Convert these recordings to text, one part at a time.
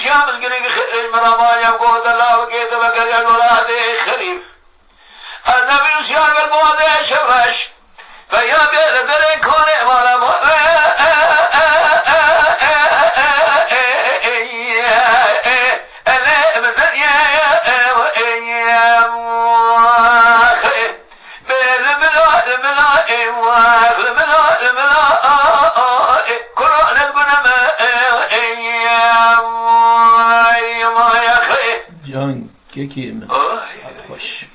شام القريق خير المرمان يبقود الله وقيت بقر الولاد خريب النبي سيار بالموضع شرش فيا بير دري كوني ولا جان كيكي من خوش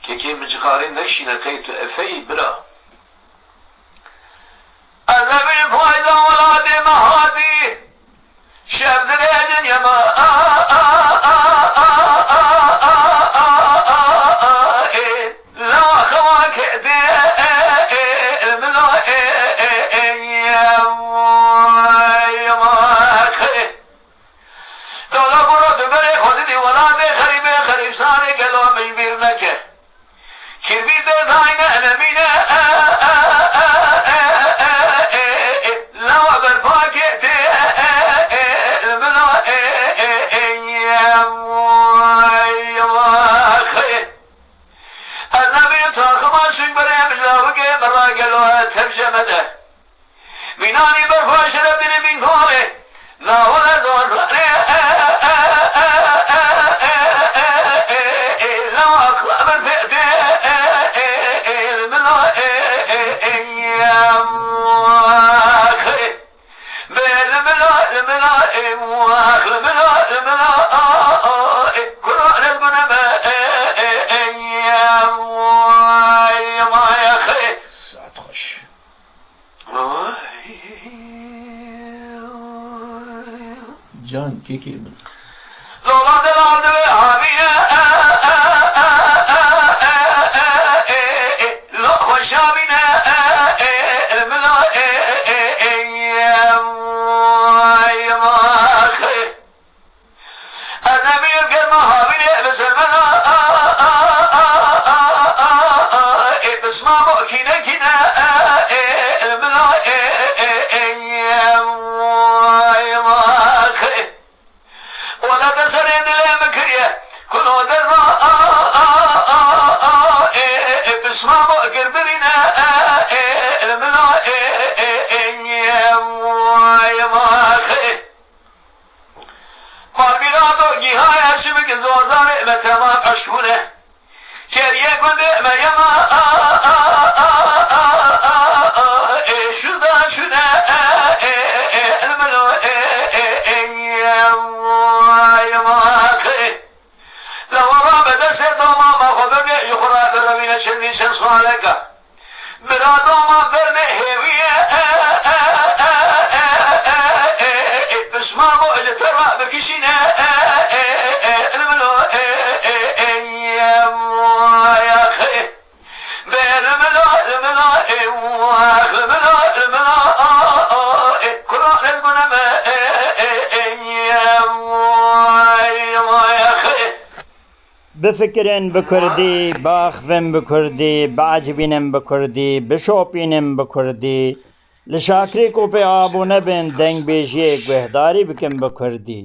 كيكي من جخارين نشينا كيتو افي برا النبي فايدة ولادي مهادي شاب دريجن يما لا خواك دي سارے گلو مجبیر نہ کہ کھربی دے دائنا نبینا لو ابر پاکتے المنو النبی تاخما سنبرے مجلاوگے برا گلو ترجمده بینانی برفا شرب دنی بین کھولے لا ولا زوزلے جان كيكي من لولا دلال هابينا لو وشابنا الملا النبي قال ما هابينا بس الملا بس ما بكينا كنا الملا ولا تسرين لمكرية كله درنا بسمع بقر برنا الملا ماربيراتو جهاية شبك زوزار متمام أشكونه كريه قد ما يما شدا شنا الملا لو رابط سيدوما ما خبرني يخرى بالربين شلي سنسوالك برادوما برني هيوية بسما بوجه ترى بكشينا الملو يا خي بالملو الملو الملو كرة نزمنا بفكرن بكردي باخفن بكردي بعجبينن بكردي بشوپينن بكردي لشاكري کو پہ آبو نبن دنگ بیجیک بہداری بکن بکردی